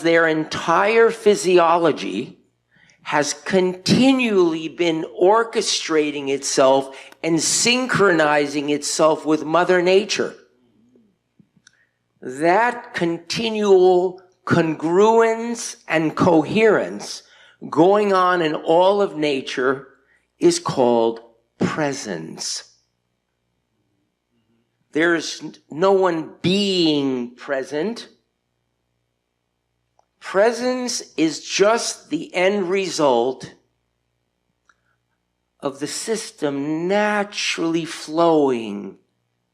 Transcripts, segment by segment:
their entire physiology has continually been orchestrating itself and synchronizing itself with Mother Nature. That continual congruence and coherence going on in all of nature is called presence. There's no one being present. Presence is just the end result of the system naturally flowing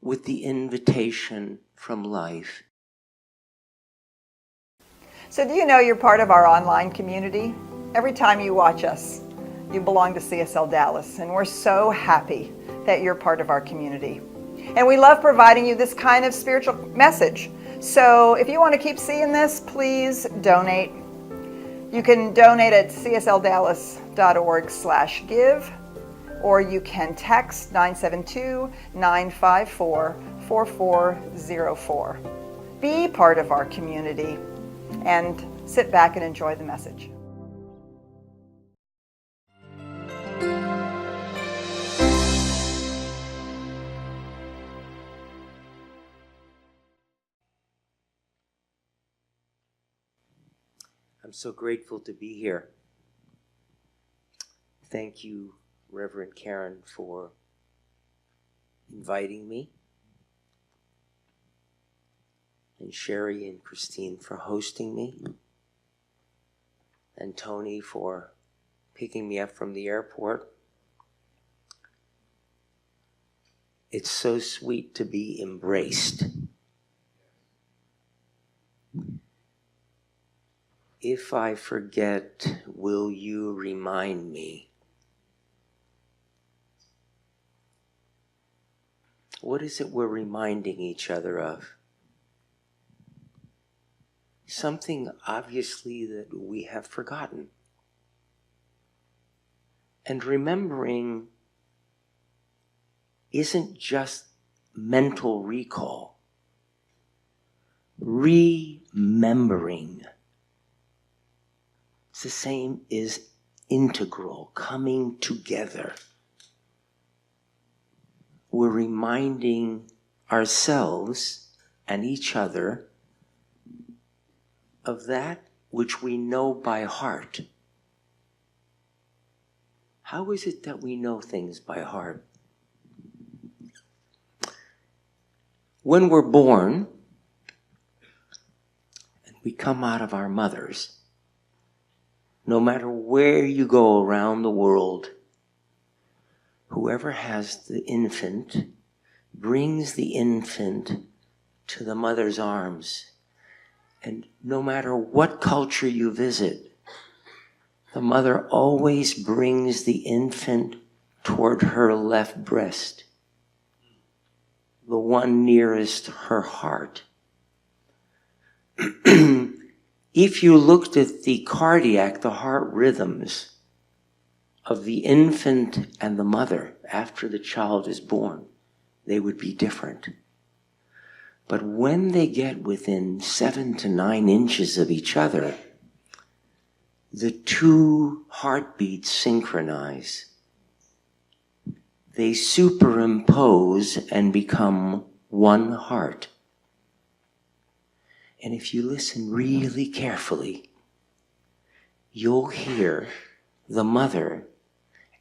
with the invitation from life. So do you know you're part of our online community? Every time you watch us, you belong to CSL Dallas, and we're so happy that you're part of our community. And we love providing you this kind of spiritual message. So if you want to keep seeing this, please donate. You can donate at csldallas.org/give, or you can text 972-954-4404. Be part of our community and sit back and enjoy the message. I'm so grateful to be here. Thank you, Reverend Karen, for inviting me, and Sherry and Christine for hosting me, and Tony for picking me up from the airport. It's so sweet to be embraced. If I forget, will you remind me? What is it we're reminding each other of? Something obviously that we have forgotten. And remembering isn't just mental recall. Remembering. It's the same as integral, coming together. We're reminding ourselves and each other of that which we know by heart. How is it that we know things by heart? When we're born and we come out of our mothers, no matter where you go around the world, whoever has the infant brings the infant to the mother's arms. And no matter what culture you visit, the mother always brings the infant toward her left breast, the one nearest her heart. If you looked at the cardiac, the heart rhythms of the infant and the mother after the child is born, they would be different. But when they get within 7 to 9 inches of each other, the two heartbeats synchronize. They superimpose and become one heart. And if you listen really carefully, you'll hear the mother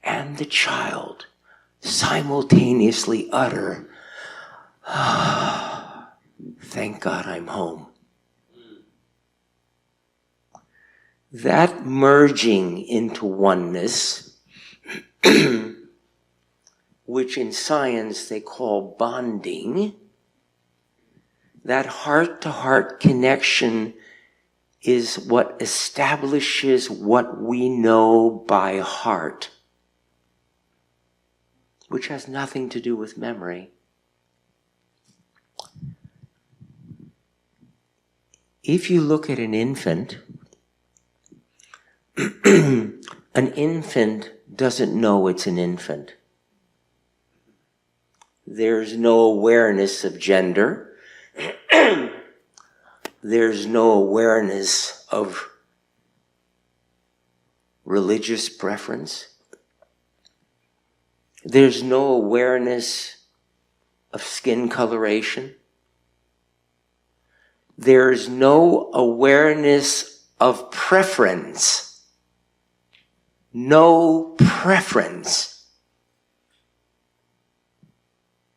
and the child simultaneously utter, "Thank God I'm home." That merging into oneness, which in science they call bonding, that heart-to-heart connection is what establishes what we know by heart, which has nothing to do with memory. If you look at an infant, an infant doesn't know it's an infant. There's no awareness of gender. There's no awareness of religious preference. There's no awareness of skin coloration. There's no awareness of preference. No preference.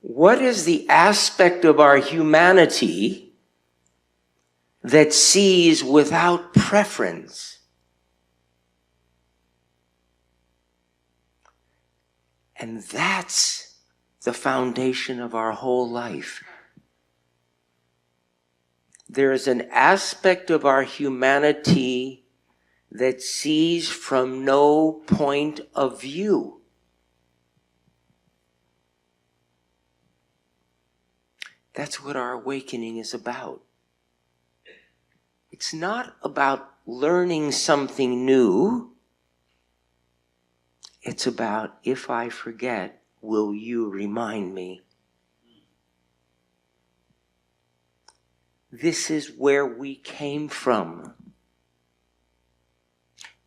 What is the aspect of our humanity that sees without preference? And that's the foundation of our whole life. There is an aspect of our humanity that sees from no point of view. That's what our awakening is about. It's not about learning something new. It's about, if I forget, will you remind me? This is where we came from.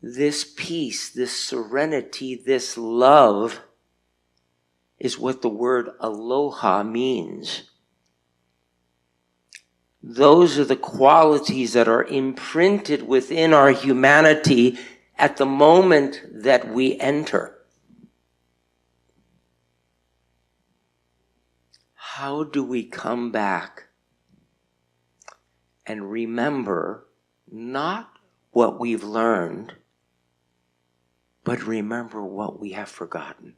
This peace, this serenity, this love is what the word aloha means. Those are the qualities that are imprinted within our humanity at the moment that we enter. How do we come back and remember not what we've learned, but remember what we have forgotten?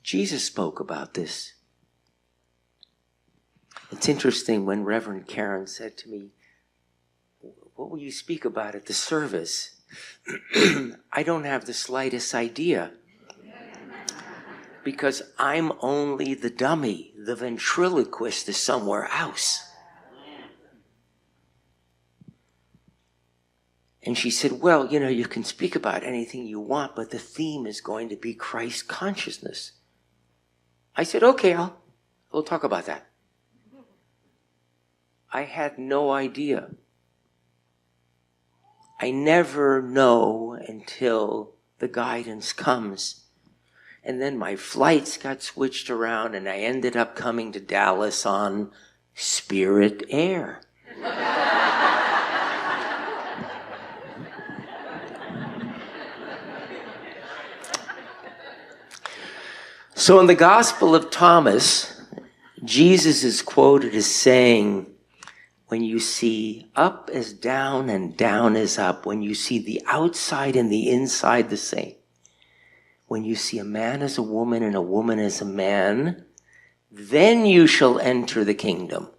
Jesus spoke about this. It's interesting when Reverend Karen said to me, "What will you speak about at the service?" I don't have the slightest idea, because I'm only the dummy. The ventriloquist is somewhere else. And she said, "Well, you can speak about anything you want, but the theme is going to be Christ consciousness." I said, "Okay, we'll talk about that." I had no idea. I never know until the guidance comes. And then my flights got switched around and I ended up coming to Dallas on Spirit Air. So in the Gospel of Thomas, Jesus is quoted as saying, when you see up as down and down as up, when you see the outside and the inside the same, when you see a man as a woman and a woman as a man, then you shall enter the kingdom.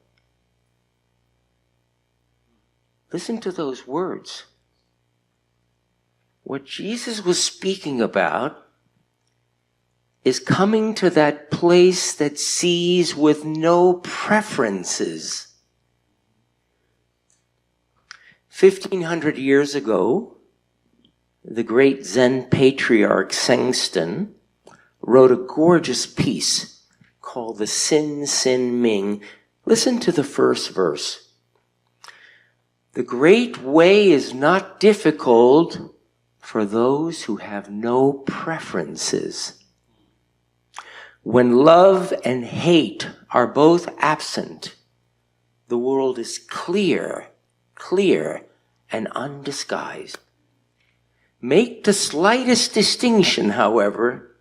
Listen to those words. What Jesus was speaking about is coming to that place that sees with no preferences. 1,500 years ago, the great Zen patriarch Sengsten wrote a gorgeous piece called the Sin Sin Ming. Listen to the first verse. "The great way is not difficult for those who have no preferences. When love and hate are both absent, the world is clear and undisguised. Make the slightest distinction, however,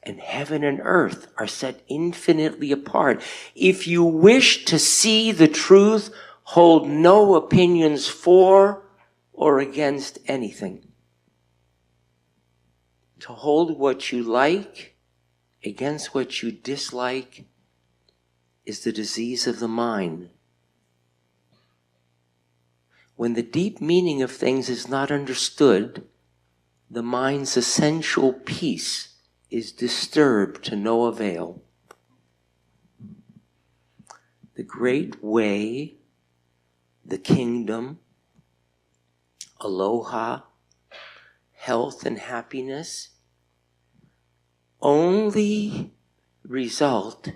and heaven and earth are set infinitely apart. If you wish to see the truth, hold no opinions for or against anything. To hold what you like against what you dislike is the disease of the mind. When the deep meaning of things is not understood, the mind's essential peace is disturbed to no avail. The great way, the kingdom, aloha, health and happiness, only result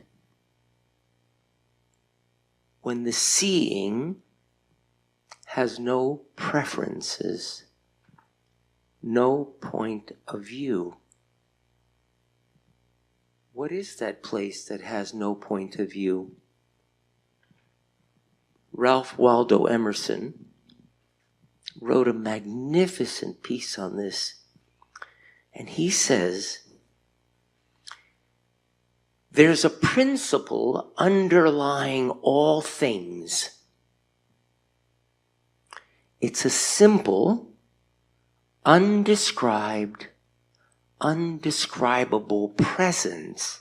when the seeing has no preferences, no point of view. What is that place that has no point of view? Ralph Waldo Emerson wrote a magnificent piece on this. And he says, there's a principle underlying all things. It's a simple, undescribed, undescribable presence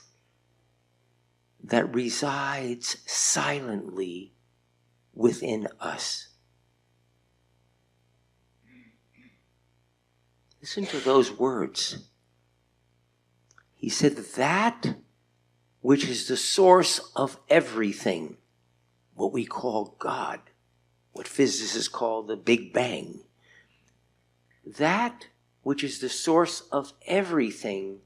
that resides silently within us. Listen to those words. He said that which is the source of everything, what we call God, what physicists call the Big Bang, that which is the source of everything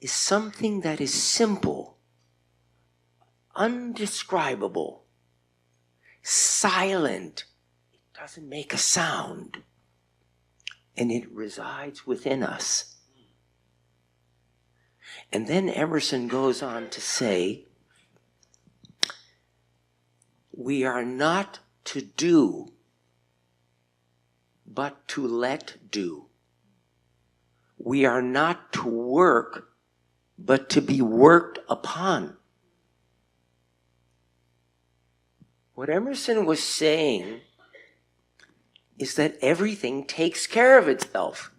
is something that is simple, undescribable, silent. It doesn't make a sound. And it resides within us. And then Emerson goes on to say, we are not to do, but to let do. We are not to work, but to be worked upon. What Emerson was saying is that everything takes care of itself.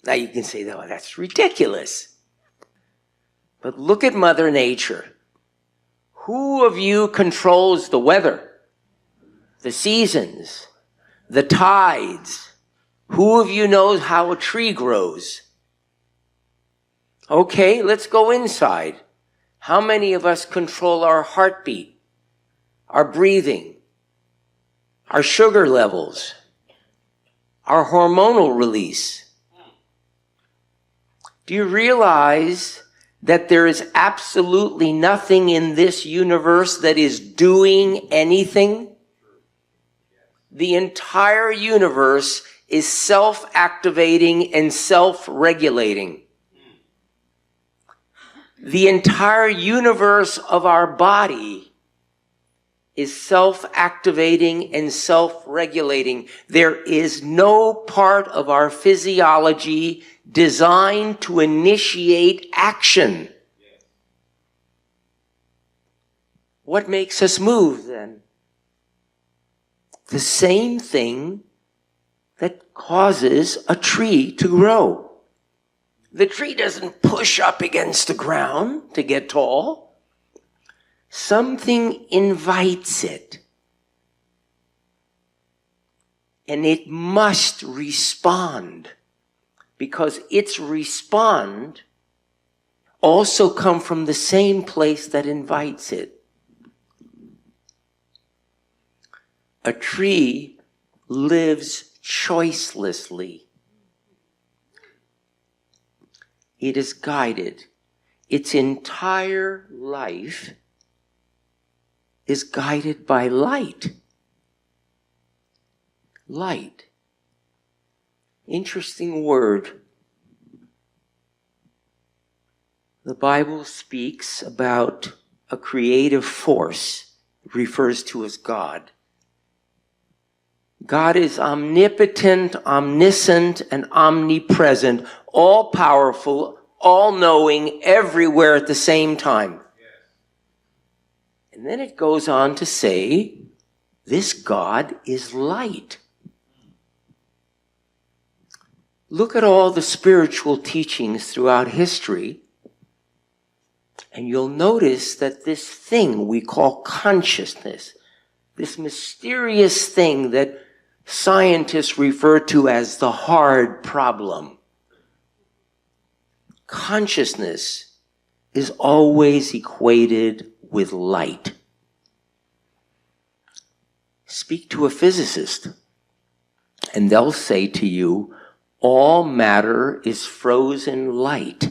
Now you can say, oh, that's ridiculous. But look at Mother Nature. Who of you controls the weather, the seasons, the tides? Who of you knows how a tree grows? Okay, let's go inside. How many of us control our heartbeat, our breathing, our sugar levels, our hormonal release? Do you realize that there is absolutely nothing in this universe that is doing anything? The entire universe is self-activating and self-regulating. The entire universe of our body is self-activating and self-regulating. There is no part of our physiology designed to initiate action. What makes us move then? The same thing that causes a tree to grow. The tree doesn't push up against the ground to get tall. Something invites it. And it must respond, because its respond also come from the same place that invites it. A tree lives choicelessly. It is guided. Its entire life is guided by light. Light. Interesting word. The Bible speaks about a creative force, refers to as God. God is omnipotent, omniscient, and omnipresent, all-powerful, all-knowing, everywhere at the same time. And then it goes on to say, this God is light. Look at all the spiritual teachings throughout history, and you'll notice that this thing we call consciousness, this mysterious thing that scientists refer to as the hard problem, consciousness is always equated with light. Speak to a physicist, and they'll say to you, all matter is frozen light.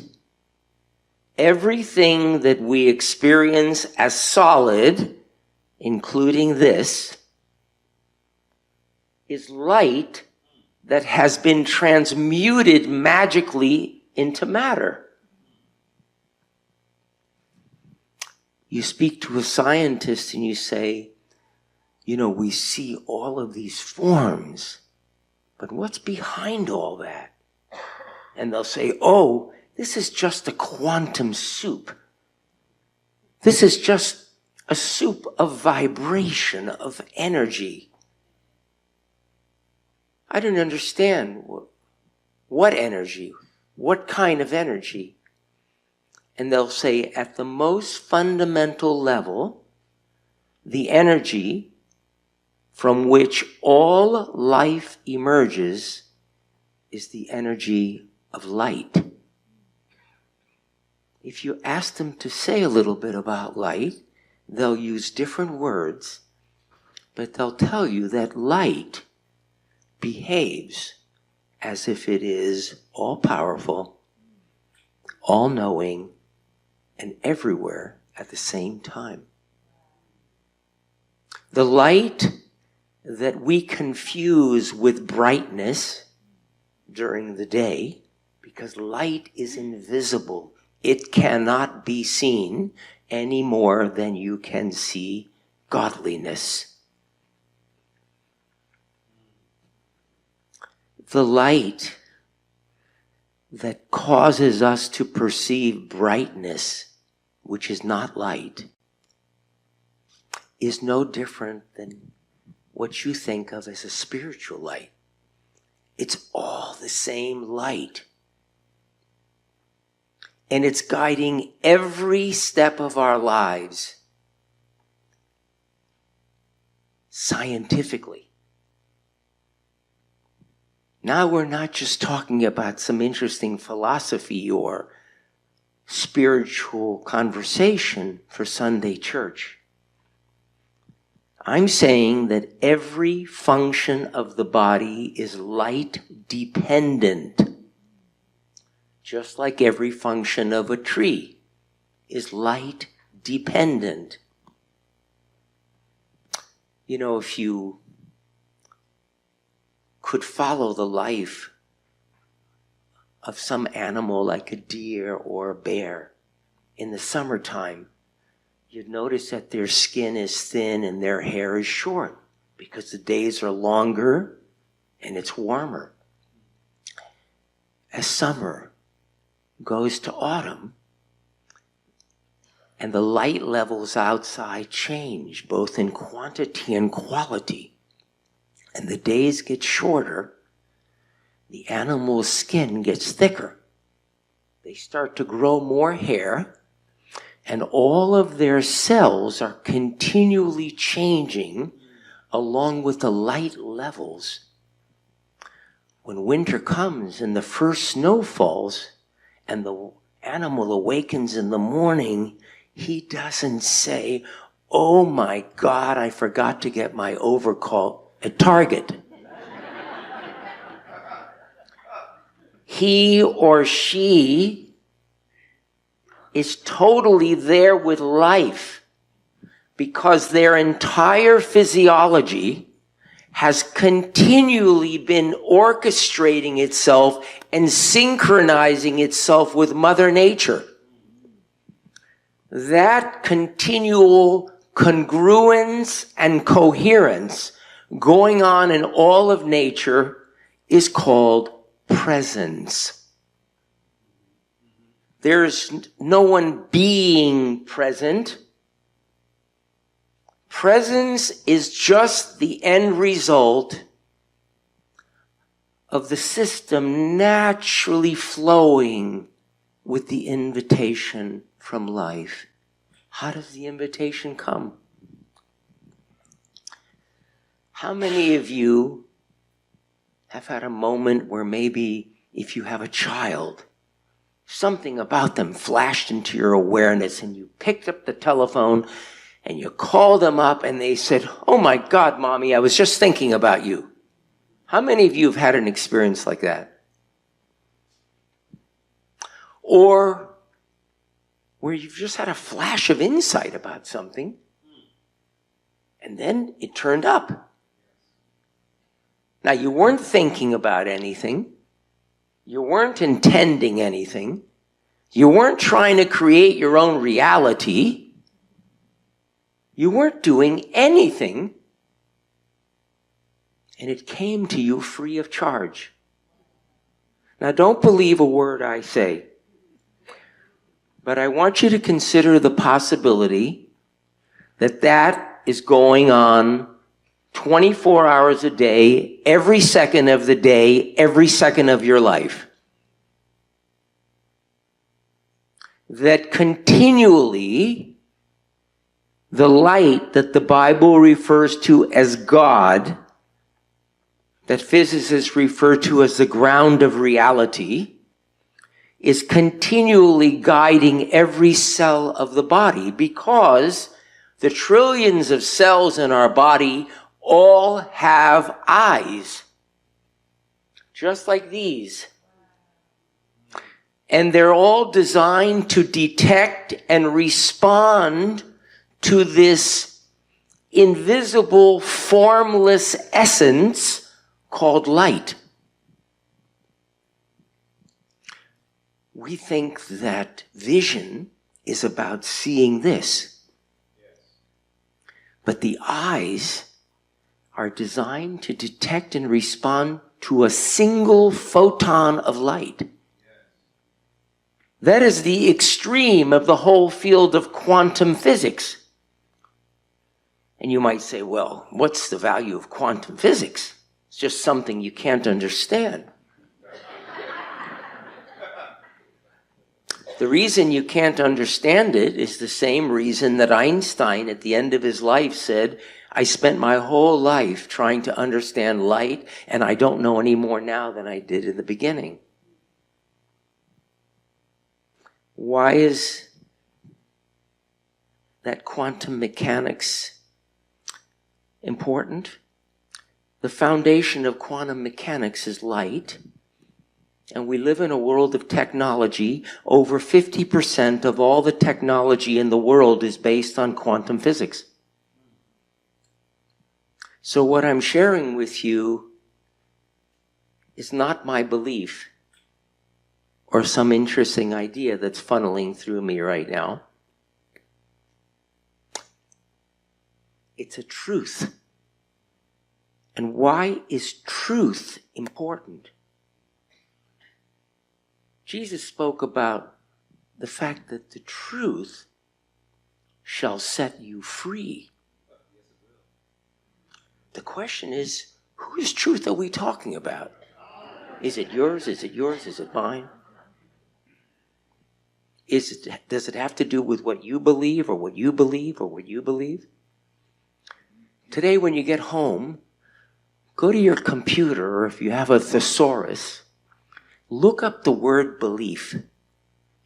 Everything that we experience as solid including this, is light that has been transmuted magically into matter. You speak to a scientist and you say, you know, we see all of these forms, but what's behind all that? And they'll say, oh, this is just a quantum soup. This is just a soup of vibration, of energy. I don't understand. What energy? What kind of energy? And they'll say, at the most fundamental level, the energy from which all life emerges is the energy of light. If you ask them to say a little bit about light, they'll use different words, but they'll tell you that light behaves as if it is all-powerful, all-knowing, and everywhere at the same time. The light that we confuse with brightness during the day, because light is invisible. It cannot be seen any more than you can see godliness. The light that causes us to perceive brightness, which is not light, is no different than what you think of as a spiritual light. It's all the same light. And it's guiding every step of our lives scientifically. Now we're not just talking about some interesting philosophy or spiritual conversation for Sunday church. I'm saying that every function of the body is light dependent. Just like every function of a tree is light dependent. You know, if you could follow the life of some animal like a deer or a bear in the summertime, you'd notice that their skin is thin and their hair is short because the days are longer and it's warmer. As summer goes to autumn and the light levels outside change both in quantity and quality, and the days get shorter, the animal's skin gets thicker. They start to grow more hair, and all of their cells are continually changing along with the light levels. When winter comes and the first snow falls and the animal awakens in the morning, he doesn't say, oh my God, I forgot to get my overcoat at Target. He or she is totally there with life because their entire physiology has continually been orchestrating itself and synchronizing itself with Mother Nature. That continual congruence and coherence going on in all of nature is called presence. There's no one being present. Presence is just the end result of the system naturally flowing with the invitation from life. How does the invitation come? How many of you have had a moment where maybe if you have a child, something about them flashed into your awareness and you picked up the telephone and you called them up and they said, oh my God, Mommy, I was just thinking about you. How many of you have had an experience like that? Or where you've just had a flash of insight about something And then it turned up. Now, you weren't thinking about anything. You weren't intending anything. You weren't trying to create your own reality. You weren't doing anything. And it came to you free of charge. Now, don't believe a word I say. But I want you to consider the possibility that that is going on 24 hours a day, every second of the day, every second of your life. That continually the light that the Bible refers to as God, that physicists refer to as the ground of reality, is continually guiding every cell of the body, because the trillions of cells in our body all have eyes, just like these. And they're all designed to detect and respond to this invisible, formless essence called light. We think that vision is about seeing this. But the eyes are designed to detect and respond to a single photon of light. That is the extreme of the whole field of quantum physics. And you might say, well, what's the value of quantum physics? It's just something you can't understand. The reason you can't understand it is the same reason that Einstein at the end of his life said, I spent my whole life trying to understand light, and I don't know any more now than I did in the beginning. Why is that quantum mechanics important? The foundation of quantum mechanics is light. And we live in a world of technology. Over 50% of all the technology in the world is based on quantum physics. So what I'm sharing with you is not my belief or some interesting idea that's funneling through me right now. It's a truth. And why is truth important? Jesus spoke about the fact that the truth shall set you free. The question is, whose truth are we talking about? Is it yours? Is it yours? Is it mine? Does it have to do with what you believe or what you believe or what you believe? Today when you get home, go to your computer, or if you have a thesaurus, look up the word belief,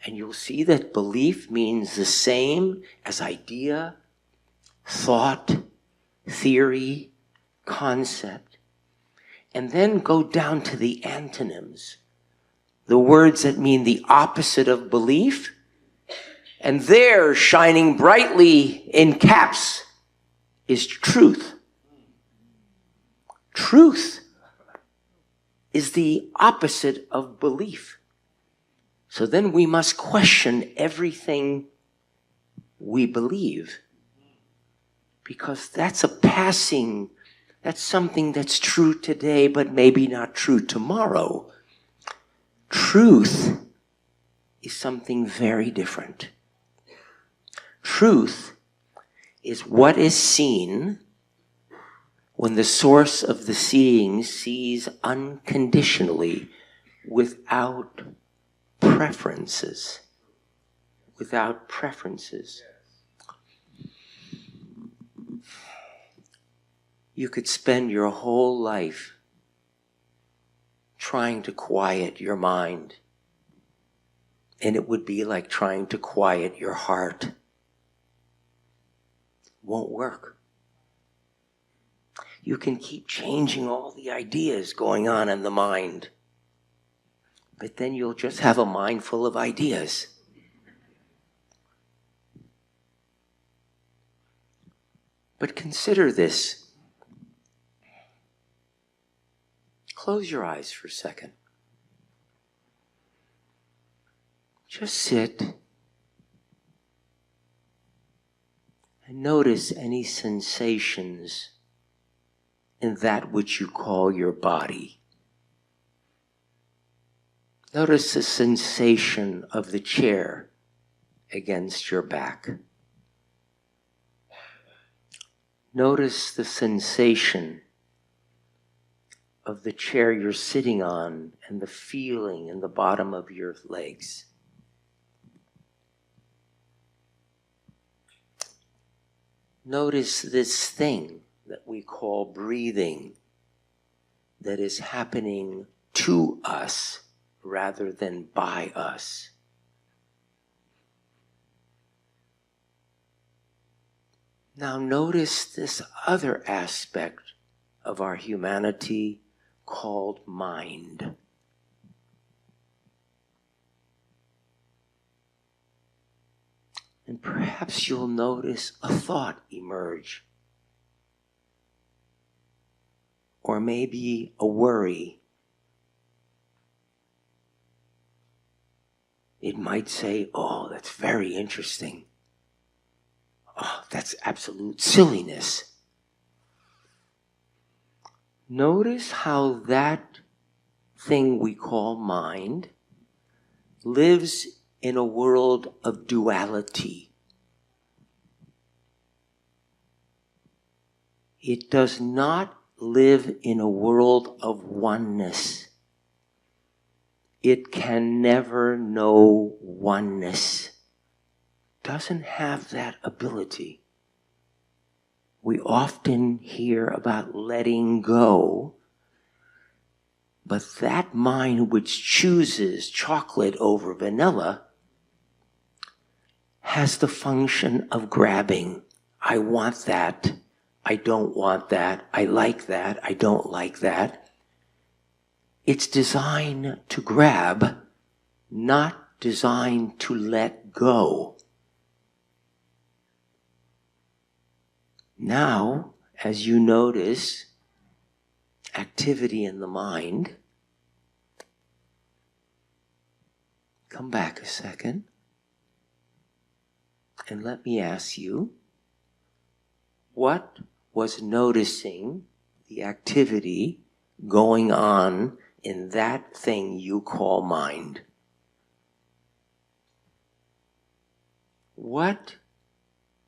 and you'll see that belief means the same as idea, thought, theory, concept. And then go down to the antonyms, the words that mean the opposite of belief, and there, shining brightly in caps, is truth. Truth is the opposite of belief. So then we must question everything we believe, because that's something that's true today, but maybe not true tomorrow. Truth is something very different. Truth is what is seen when the source of the seeing sees unconditionally, without preferences. Without preferences. You could spend your whole life trying to quiet your mind, and it would be like trying to quiet your heart. It won't work. You can keep changing all the ideas going on in the mind, but then you'll just have a mind full of ideas. But consider this. Close your eyes for a second. Just sit and notice any sensations in that which you call your body. Notice the sensation of the chair against your back. Notice the sensation of the chair you're sitting on and the feeling in the bottom of your legs. Notice this thing that we call breathing that is happening to us rather than by us. Now notice this other aspect of our humanity called mind. And perhaps you'll notice a thought emerge. Or maybe a worry. It might say, oh, that's very interesting. Oh, that's absolute silliness. Notice how that thing we call mind lives in a world of duality. It does not live in a world of oneness. It can never know oneness. Doesn't have that ability. We often hear about letting go, but that mind which chooses chocolate over vanilla has the function of grabbing. I want that. I don't want that. I like that. I don't like that. It's designed to grab, not designed to let go. Now, as you notice activity in the mind, come back a second and let me ask you, what was noticing the activity going on in that thing you call mind? What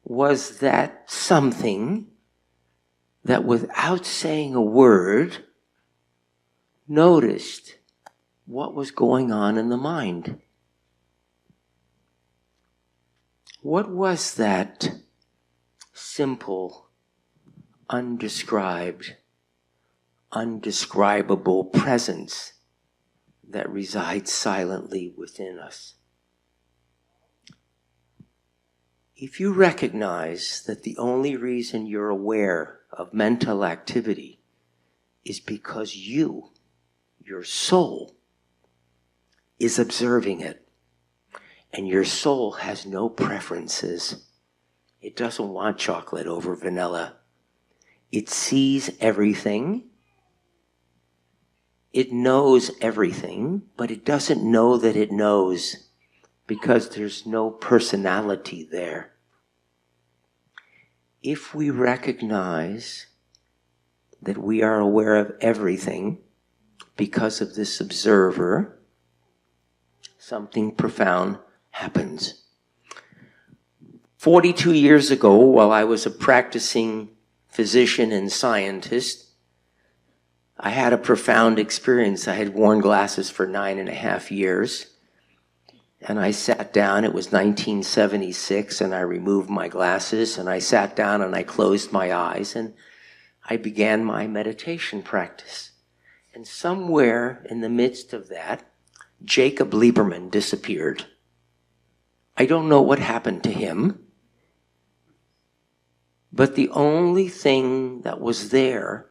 was that something that without saying a word noticed what was going on in the mind? What was that simple, undescribed, undescribable presence that resides silently within us? If you recognize that the only reason you're aware of mental activity is because you, your soul, is observing it, and your soul has no preferences. It doesn't want chocolate over vanilla. It sees everything. It knows everything, but it doesn't know that it knows, because there's no personality there. If we recognize that we are aware of everything because of this observer, something profound happens. 42 years ago, while I was a practicing physician and scientist, I had a profound experience. I had worn glasses for 9.5 years. And I sat down, it was 1976, and I removed my glasses, and I sat down and I closed my eyes, and I began my meditation practice. And somewhere in the midst of that, Jacob Lieberman disappeared. I don't know what happened to him, but the only thing that was there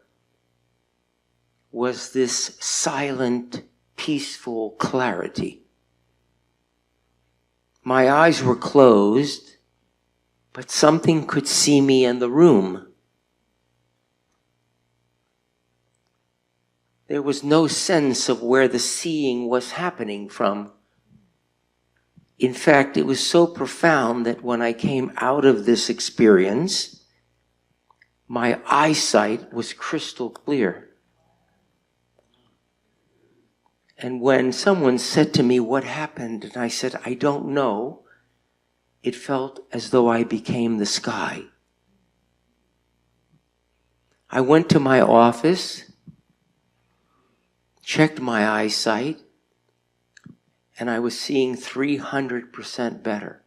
was this silent, peaceful clarity. My eyes were closed, but something could see me in the room. There was no sense of where the seeing was happening from. In fact, it was so profound that when I came out of this experience, my eyesight was crystal clear. And when someone said to me, "What happened?" and I said, "I don't know," it felt as though I became the sky. I went to my office, checked my eyesight, and I was seeing 300% better.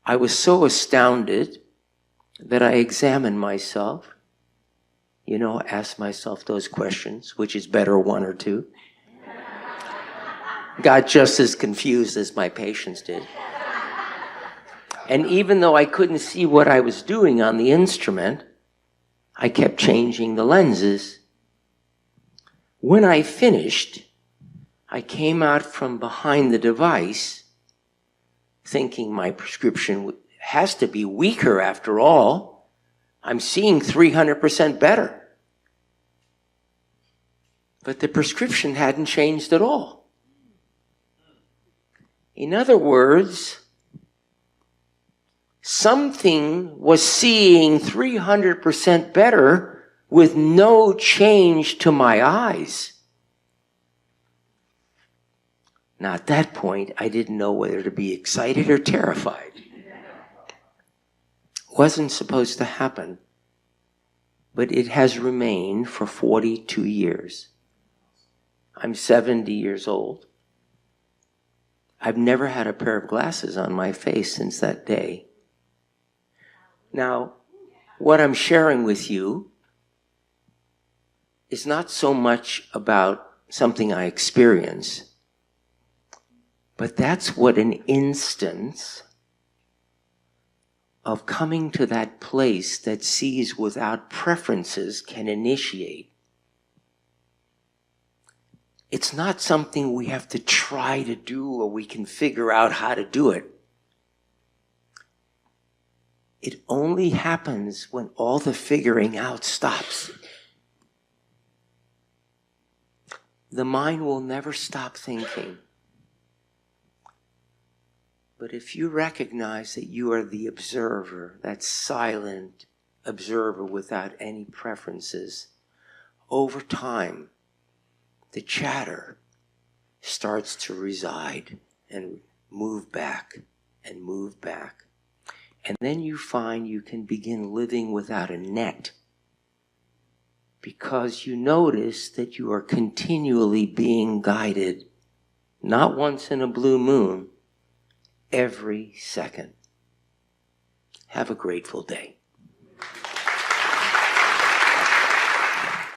I was so astounded that I examined myself, asked myself those questions, which is better, one or two. Got just as confused as my patients did. And even though I couldn't see what I was doing on the instrument, I kept changing the lenses. When I finished, I came out from behind the device thinking my prescription has to be weaker after all. I'm seeing 300% better. But the prescription hadn't changed at all. In other words, something was seeing 300% better with no change to my eyes. Now, at that point, I didn't know whether to be excited or terrified. Wasn't supposed to happen, but it has remained for 42 years. I'm 70 years old. I've never had a pair of glasses on my face since that day. Now, what I'm sharing with you is not so much about something I experience, but that's what an instance of coming to that place that sees without preferences can initiate. It's not something we have to try to do or we can figure out how to do it. It only happens when all the figuring out stops. The mind will never stop thinking. But if you recognize that you are the observer, that silent observer without any preferences, over time, the chatter starts to reside and move back and move back. And then you find you can begin living without a net because you notice that you are continually being guided, not once in a blue moon, every second. Have a grateful day.